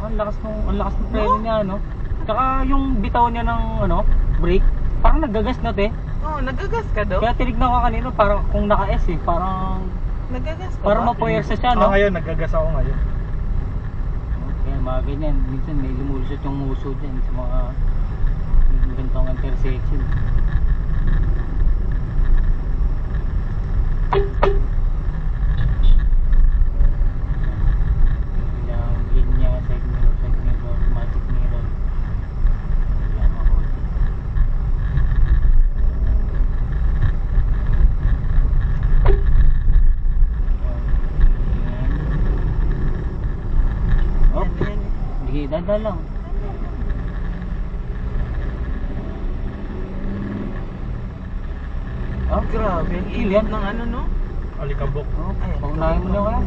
ang lakas ng preno niya, no? Tsaka yung bitaw niya ng, ano, brake, parang nagagas na, te. Oo, nagagas ka daw? Kaya tinignan ko kanina, parang kung naka-S eh, parang Nagagas ka parang ba? mapuwersa siya, no? Ngayon, naggagas ako ngayon. Kaya mga ganyan, minsan may lumulusot yung muso dyan sa mga gantong intersection. Yung linya, side mirror, automatic mirror. Yan ako. Oh, Yan. hindi dada lang. Oh, Grabe, ang init ng ano, no? Alikabok. oh, Ayan, paunahin mo na wala.